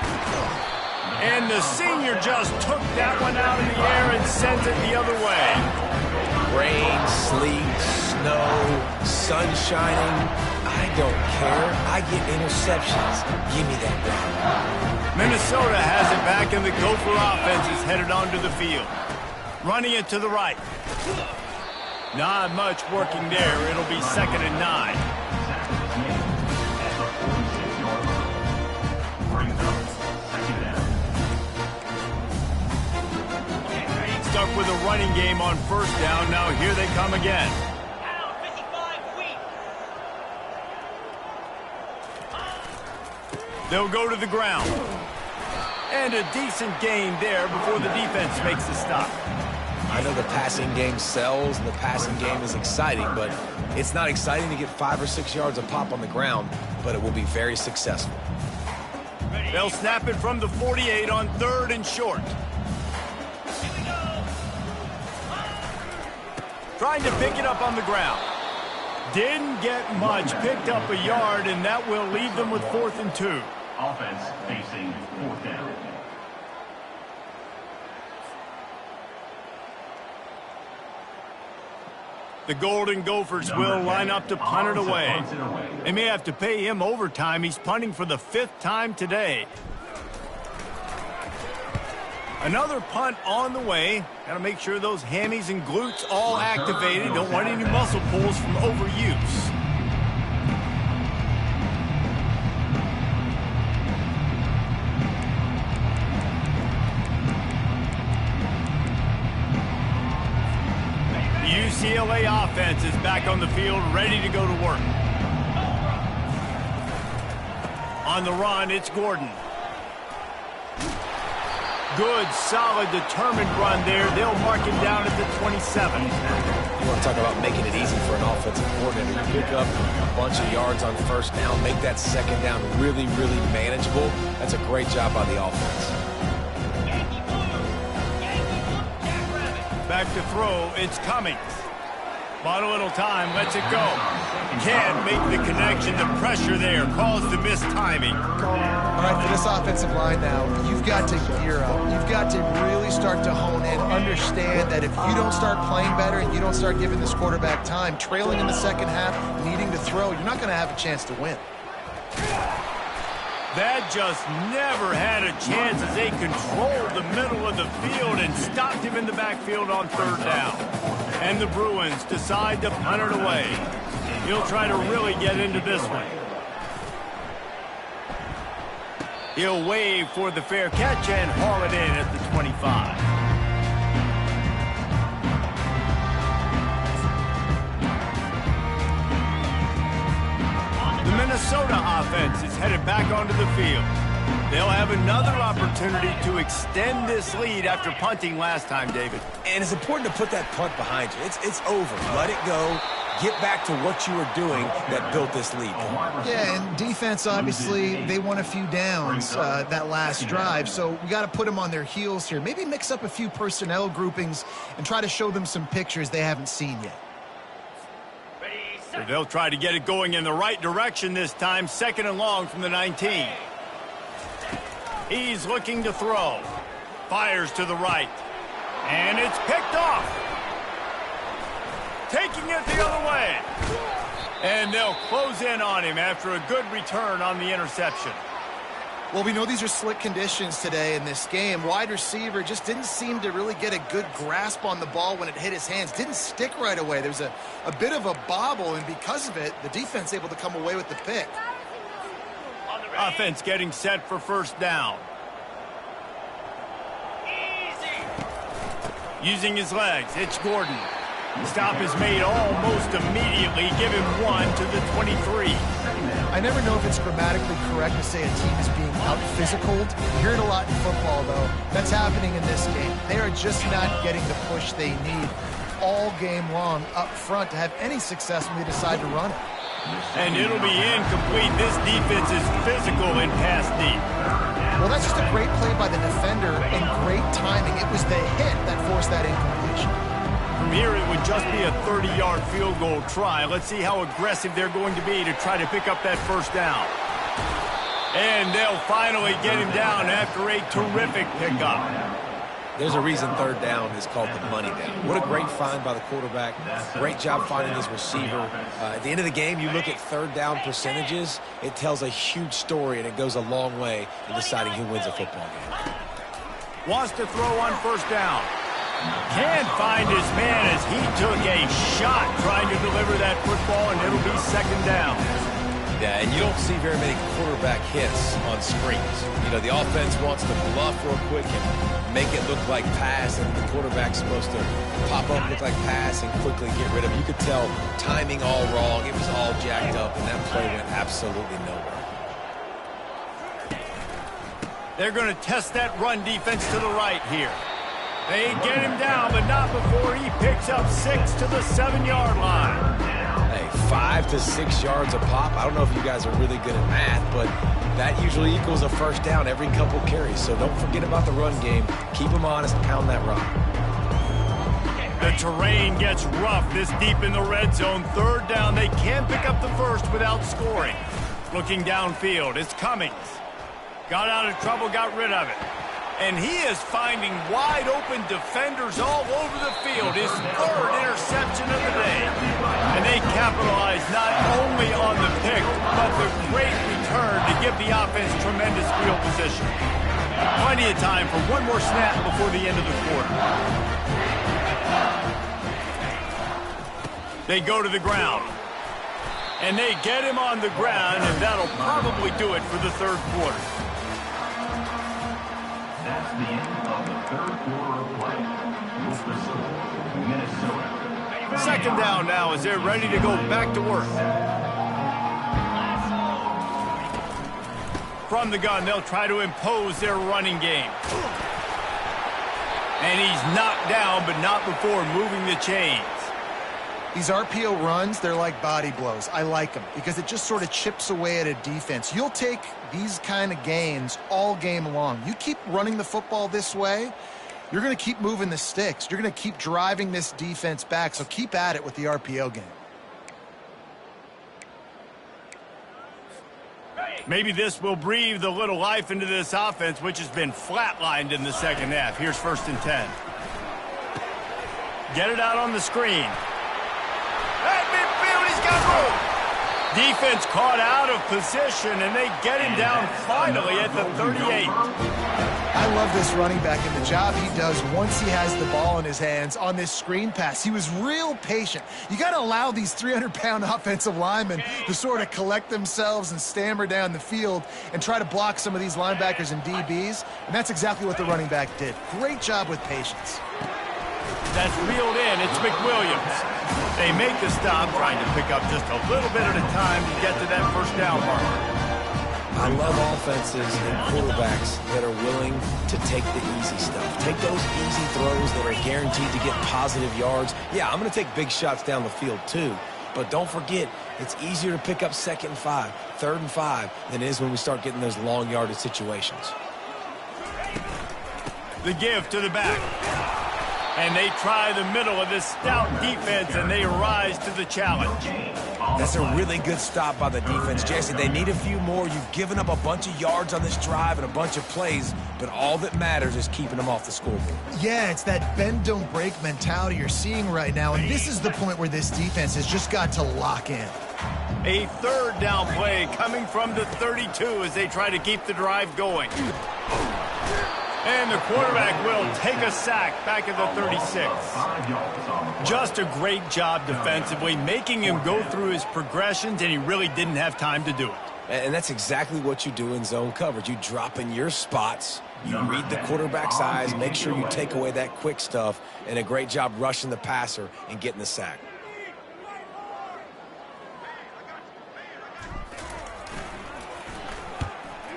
And the senior just took that one out of the air and sends it the other way. Rain, sleet, snow, sun shining. I don't care. I get interceptions. Give me that ball. Minnesota has it back, and the Gopher offense is headed onto the field. Running it to the right. Not much working there. It'll be 2nd and 9. Stuck with a running game on 1st down. Now here they come again. They'll go to the ground. And a decent gain there before the defense makes the stop. I know the passing game sells and the passing game is exciting, but it's not exciting to get 5 or 6 yards a pop on the ground, but it will be very successful. They'll snap it from the 48 on 3rd and short. Trying to pick it up on the ground. Didn't get much. Picked up a yard, and that will leave them with 4th and 2. Offense facing 4th down. The Golden Gophers will line up to punt it away. They may have to pay him overtime. He's punting for the 5th time today. Another punt on the way. Got to make sure those hammies and glutes all activated. Don't want any muscle pulls from overuse. The UCLA offense is back on the field, ready to go to work. On the run, it's Gordon. Good, solid, determined run there. They'll mark him down at the 27. You want to talk about making it easy for an offensive coordinator. You pick up a bunch of yards on 1st down, make that 2nd down really, really manageable. That's a great job by the offense. Back to throw, it's Cummings. Bought a little time, lets it go. Can't make the connection. The pressure there caused the missed timing. All right, for this offensive line now, you've got to gear up. You've got to really start to hone in, understand that if you don't start playing better and you don't start giving this quarterback time, trailing in the second half, needing to throw, you're not going to have a chance to win. That just never had a chance as they controlled the middle of the field and stopped him in the backfield on third down. And the Bruins decide to punt it away. He'll try to really get into this one. He'll wave for the fair catch and haul it in at the 25. The Minnesota offense is headed back onto the field. They'll have another opportunity to extend this lead after punting last time, David. And it's important to put that punt behind you. It's over. Let it go. Get back to what you were doing that built this lead. Yeah, and defense, obviously, they won a few downs that last drive, so we got to put them on their heels here. Maybe mix up a few personnel groupings and try to show them some pictures they haven't seen yet. So they'll try to get it going in the right direction this time, 2nd and long from the 19. He's looking to throw. Fires to the right. And it's picked off. Taking it the other way. And they'll close in on him after a good return on the interception. Well, we know these are slick conditions today in this game. Wide receiver just didn't seem to really get a good grasp on the ball when it hit his hands. Didn't stick right away. There was a bit of a bobble, and because of it, the defense able to come away with the pick. Offense getting set for first down. Using his legs, it's Gordon. Stop is made almost immediately. Give him one to the 23. I never know if it's grammatically correct to say a team is being out-physicaled. You hear it a lot in football, though. That's happening in this game. They are just not getting the push they need all game long up front to have any success when they decide to run it. And it'll be incomplete. This defense is physical and pass deep. Well, that's just a great play by the defender and great timing. It was the hit that forced that incompletion. From here, it would just be a 30-yard field goal try. Let's see how aggressive they're going to be to try to pick up that first down. And they'll finally get him down after a terrific pickup. There's a reason third down is called the money down. What a great find by the quarterback. Great job finding his receiver. At the end of the game, you look at third down percentages. It tells a huge story, and it goes a long way in deciding who wins a football game. Wants to throw on first down. Can't find his man as he took a shot trying to deliver that football, and it'll be second down. Yeah, and you don't see very many quarterback hits on screens. You know, the offense wants to bluff real quick and make it look like pass, and the quarterback's supposed to pop up, look like pass, and quickly get rid of it. You could tell timing all wrong. It was all jacked up, and that play went absolutely nowhere. They're going to test that run defense to the right here. They get him down, but not before he picks up 6 to the 7-yard line. Hey, 5 to 6 yards a pop. I don't know if you guys are really good at math, but that usually equals a first down every couple carries. So don't forget about the run game. Keep them honest, pound that rock. The terrain gets rough this deep in the red zone. Third down, they can pick up the first without scoring. Looking downfield, it's Cummings. Got out of trouble, got rid of it. And he is finding wide-open defenders all over the field. His third interception of the day. And they capitalize not only on the pick, but the great return to give the offense tremendous field position. Plenty of time for one more snap before the end of the quarter. They go to the ground. And they get him on the ground, and that'll probably do it for the third quarter. That's the end of the third quarter of play. With the score, Minnesota. Second down now as they're ready to go back to work. From the gun, they'll try to impose their running game. And he's knocked down, but not before moving the chains. These RPO runs, they're like body blows. I like them because it just sort of chips away at a defense. You'll take these kind of gains all game long. You keep running the football this way, you're going to keep moving the sticks. You're going to keep driving this defense back, so keep at it with the RPO game. Maybe this will breathe a little life into this offense, which has been flatlined in the second half. Here's 1st and 10. Get it out on the screen. At midfield, he's got room. Defense caught out of position, and they get him down finally at the 38. I love this running back and the job he does once he has the ball in his hands on this screen pass. He was real patient. You got to allow these 300-pound offensive linemen to sort of collect themselves and stammer down the field and try to block some of these linebackers and DBs, and that's exactly what the running back did. Great job with patience. That's reeled in. It's McWilliams. They make the stop, trying to pick up just a little bit at a time to get to that first down marker. I love offenses and quarterbacks that are willing to take the easy stuff. Take those easy throws that are guaranteed to get positive yards. Yeah, I'm going to take big shots down the field too. But don't forget, it's easier to pick up 2nd and 5, 3rd and 5 than it is when we start getting those long yardage situations. The give to the back. And they try the middle of this stout defense, and they rise to the challenge. That's a really good stop by the defense, Jesse. They need a few more. You've given up a bunch of yards on this drive and a bunch of plays, but all that matters is keeping them off the scoreboard. Yeah, it's that bend, don't break mentality you're seeing right now, and this is the point where this defense has just got to lock in. A 3rd down play coming from the 32 as they try to keep the drive going. And the quarterback will take a sack back at the 36. Just a great job defensively, making him go through his progressions, and he really didn't have time to do it. And that's exactly what you do in zone coverage. You drop in your spots, you read the quarterback's eyes, make sure you take away that quick stuff, and a great job rushing the passer and getting the sack.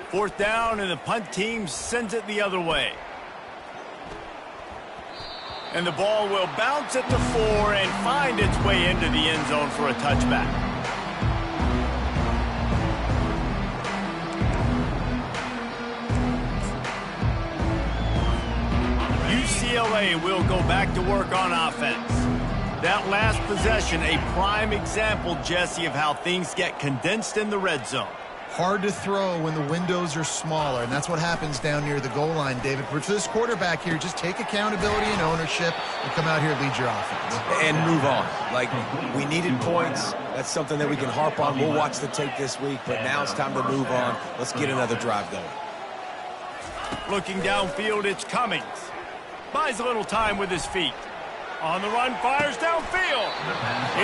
Fourth down, and the punt team sends it the other way. And the ball will bounce at the 4 and find its way into the end zone for a touchback. UCLA will go back to work on offense. That last possession, a prime example, Jesse, of how things get condensed in the red zone. Hard to throw when the windows are smaller, and that's what happens down near the goal line, David. But for this quarterback here, just take accountability and ownership and come out here and lead your offense. And move on. Like, we needed points. That's something that we can harp on. We'll watch the tape this week, but now it's time to move on. Let's get another drive going. Looking downfield, it's Cummings. Buys a little time with his feet. On the run, fires downfield.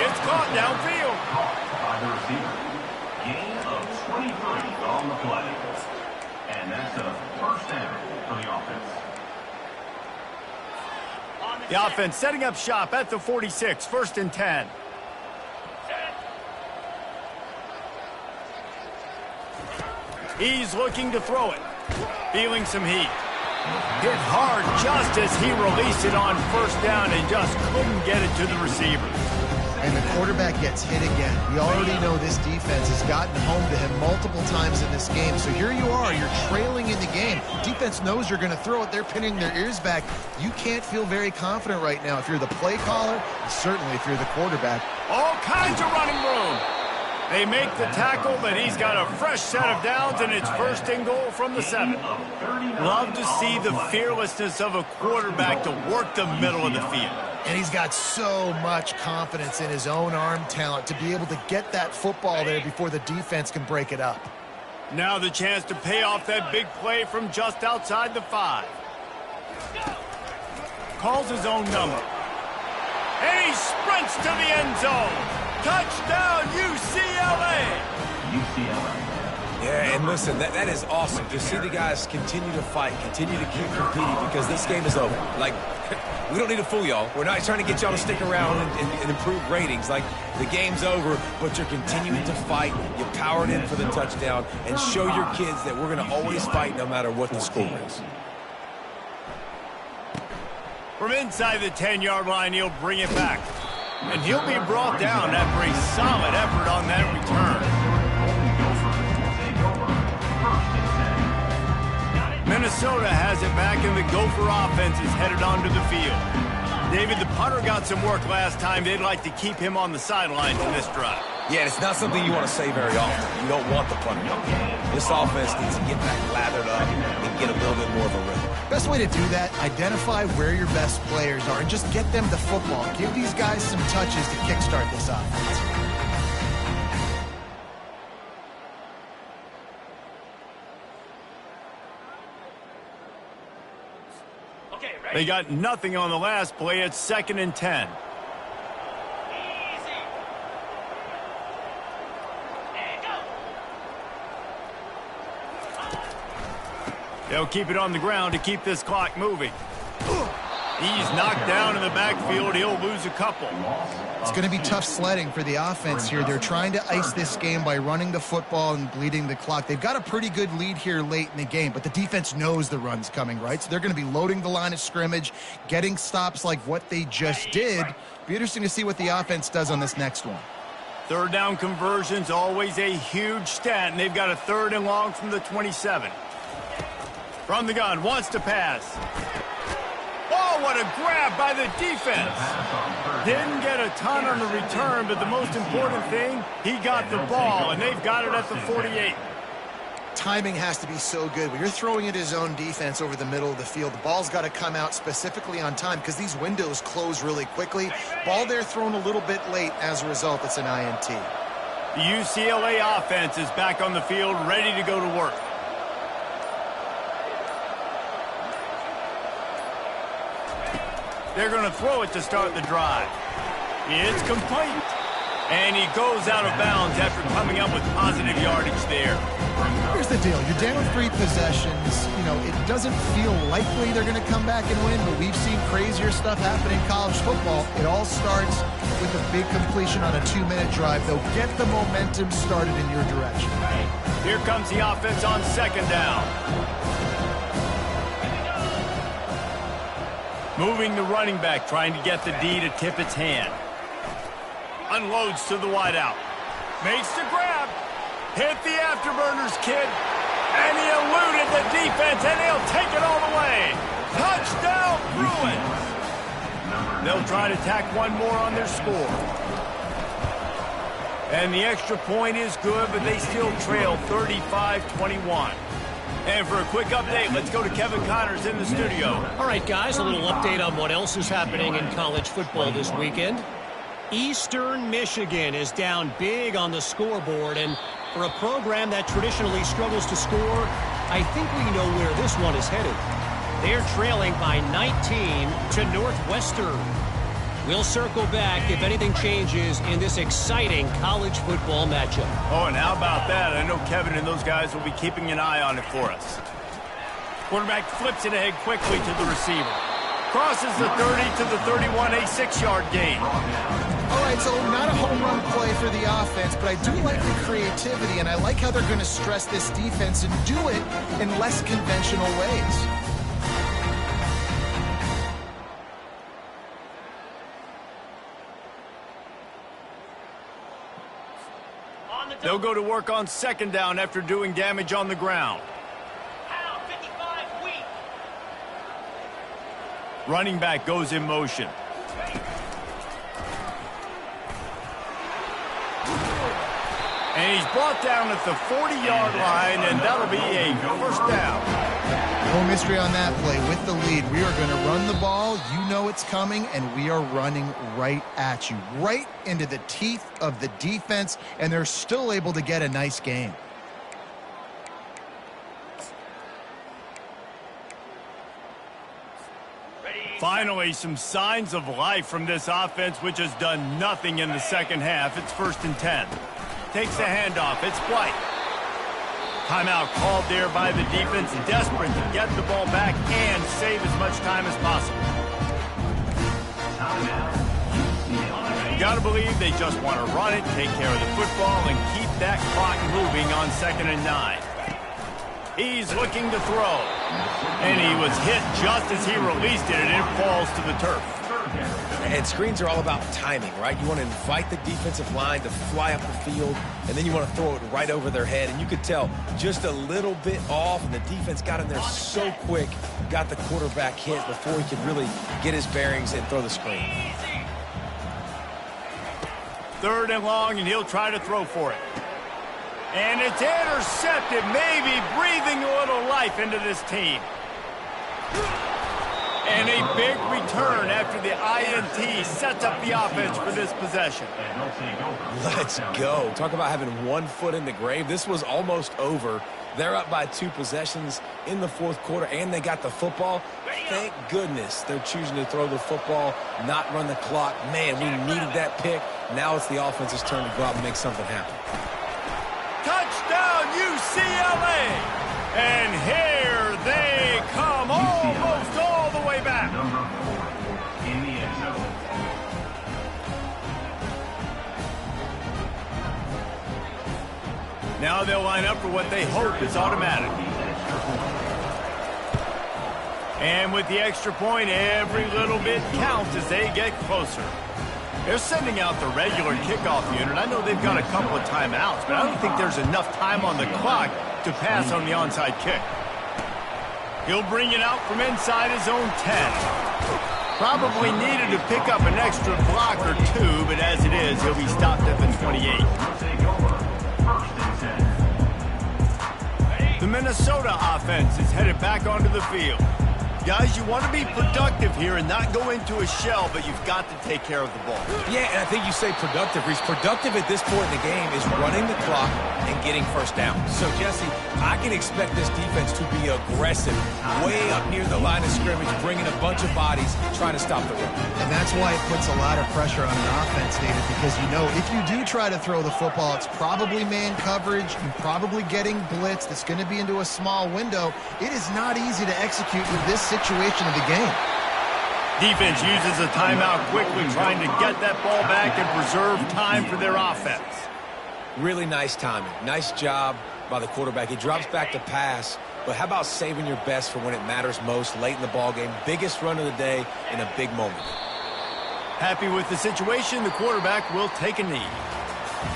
It's caught downfield. By the receiver. Gain of 23 on the play. And that's a 1st down for the offense. The offense setting up shop at the 46, 1st and 10. He's looking to throw it. Feeling some heat. Hit hard just as he released it on 1st down and just couldn't get it to the receiver. And the quarterback gets hit again. We already know this defense has gotten home to him multiple times in this game. So here you are, you're trailing in the game. Defense knows you're going to throw it. They're pinning their ears back. You can't feel very confident right now if you're the play caller, and certainly if you're the quarterback. All kinds of running room. They make the tackle, but he's got a fresh set of downs, and it's 1st and goal from the 7. Love to see the fearlessness of a quarterback to work the middle of the field. And he's got so much confidence in his own arm talent to be able to get that football there before the defense can break it up. Now the chance to pay off that big play from just outside the 5. Calls his own number. And he sprints to the end zone. Touchdown, UCLA! UCLA. Yeah, and listen, that is awesome to see the guys continue to fight, continue to keep competing, because this game is over. Like, we don't need to fool y'all. We're not trying to get y'all to stick around and improve ratings. Like, the game's over, but you're continuing to fight. You powered in for the touchdown, and show your kids that we're going to always fight no matter what the score is. From inside the 10-yard line, he'll bring it back. And he'll be brought down after a solid effort on that return. Minnesota has it back, and the Gopher offense is headed onto the field. David, the punter got some work last time. They'd like to keep him on the sidelines in this drive. Yeah, it's not something you want to say very often. You don't want the punter. This offense needs to get back lathered up and get a little bit more of a rhythm. Best way to do that, identify where your best players are and just get them the football. Give these guys some touches to kickstart this offense. They got nothing on the last play. It's 2nd and 10. They'll keep it on the ground to keep this clock moving. He's knocked down in the backfield. He'll lose a couple. It's going to be tough sledding for the offense here. They're trying to ice this game by running the football and bleeding the clock. They've got a pretty good lead here late in the game, but the defense knows the run's coming, right? So they're going to be loading the line of scrimmage, getting stops like what they just did. Be interesting to see what the offense does on this next one. 3rd down conversion's always a huge stat, and they've got a 3rd and long from the 27. From the gun, wants to pass. Oh, what a grab by the defense. Didn't get a ton on the return, but the most important thing, he got the ball, and they've got it at the 48. Timing has to be so good. When you're throwing at his own defense over the middle of the field, the ball's got to come out specifically on time because these windows close really quickly. Ball there thrown a little bit late. As a result, it's an INT. The UCLA offense is back on the field, ready to go to work. They're going to throw it to start the drive. It's complete. And he goes out of bounds after coming up with positive yardage there. Here's the deal. You're down 3 possessions. You know, it doesn't feel likely they're going to come back and win, but we've seen crazier stuff happen in college football. It all starts with a big completion on a 2-minute drive. They'll get the momentum started in your direction. Here comes the offense on 2nd down. Moving the running back, trying to get the D to tip its hand. Unloads to the wideout. Makes the grab. Hit the afterburners, kid. And he eluded the defense, and he'll take it all the way. Touchdown, Bruins. They'll try to tack one more on their score. And the extra point is good, but they still trail 35-21. And for a quick update, let's go to Kevin Connors in the studio. All right, guys, a little update on what else is happening in college football this weekend. Eastern Michigan is down big on the scoreboard, and for a program that traditionally struggles to score, I think we know where this one is headed. They're trailing by 19 to Northwestern. We'll circle back if anything changes in this exciting college football matchup. Oh, and how about that? I know Kevin and those guys will be keeping an eye on it for us. Quarterback flips it ahead quickly to the receiver. Crosses the 30 to the 31, a 6-yard gain. All right, so not a home run play for the offense, but I do like the creativity, and I like how they're going to stress this defense and do it in less conventional ways. They'll go to work on 2nd down after doing damage on the ground. Running back goes in motion. And he's brought down at the 40-yard line, and that'll be a 1st down. No mystery on that play. With the lead, we are going to run the ball. You know it's coming, and we are running right at you, right into the teeth of the defense, and they're still able to get a nice game. Finally, some signs of life from this offense, which has done nothing in the 2nd half. It's 1st and 10. Takes the handoff. It's White. Timeout called there by the defense, desperate to get the ball back and save as much time as possible. You got to believe they just want to run it, take care of the football, and keep that clock moving on 2nd and 9. He's looking to throw. And he was hit just as he released it, and it falls to the turf. And screens are all about timing, right? You want to invite the defensive line to fly up the field, and then you want to throw it right over their head. And you could tell just a little bit off, and the defense got in there so quick, got the quarterback hit before he could really get his bearings and throw the screen. 3rd and long, and he'll try to throw for it. And it's intercepted, maybe breathing a little life into this team. And a big return after the INT sets up the offense for this possession. Let's go. Talk about having one foot in the grave. This was almost over. They're up by 2 possessions in the 4th quarter, and they got the football. Thank goodness they're choosing to throw the football, not run the clock. Man, we needed that pick. Now it's the offense's turn to go out and make something happen. Touchdown, UCLA! And here they come, almost all the way back. Number 4 in the end zone. Now they'll line up for what they hope is automatic. And with the extra point, every little bit counts as they get closer. They're sending out the regular kickoff unit. I know they've got a couple of timeouts, but I don't think there's enough time on the clock to pass on the onside kick. He'll bring it out from inside his own 10. Probably needed to pick up an extra block or 2, but as it is, he'll be stopped at the 28. The Minnesota offense is headed back onto the field. Guys, you want to be productive here and not go into a shell, but you've got to take care of the ball. Yeah, and I think you say productive, Reese. Productive at this point in the game is running the clock and getting first down. So, Jesse, I can expect this defense to be aggressive, way up near the line of scrimmage, bringing a bunch of bodies, trying to stop the run. And that's why it puts a lot of pressure on an offense, David, because you know if you do try to throw the football, it's probably man coverage, you're probably getting blitzed, it's going to be into a small window. It is not easy to execute with this situation of the game. Defense uses a timeout quickly, trying to get that ball back and preserve time for their offense. Really nice timing. Nice job by the quarterback. He drops back to pass, but how about saving your best for when it matters most late in the ball game? Biggest run of the day in a big moment. Happy with the situation, the quarterback will take a knee.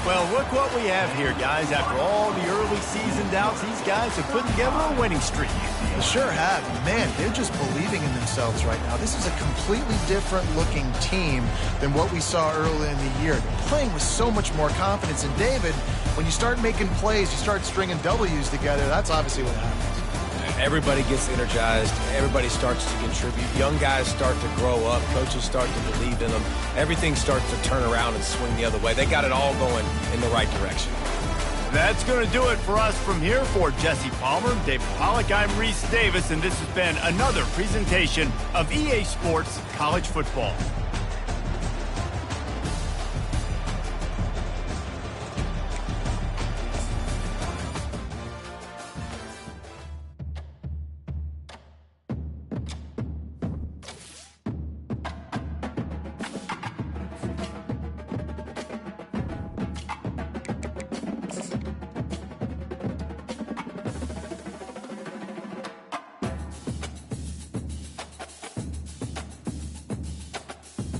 Well, look what we have here, guys. After all the early season doubts, these guys have put together a winning streak. They sure have. Man, they're just believing in themselves right now. This is a completely different looking team than what we saw early in the year. They're playing with so much more confidence. And David, when you start making plays, you start stringing W's together, that's obviously what happens. Everybody gets energized. Everybody starts to contribute. Young guys start to grow up. Coaches start to believe in them. Everything starts to turn around and swing the other way. They got it all going in the right direction. That's going to do it for us from here. For Jesse Palmer, David Pollack, I'm Reese Davis, and this has been another presentation of EA Sports College Football.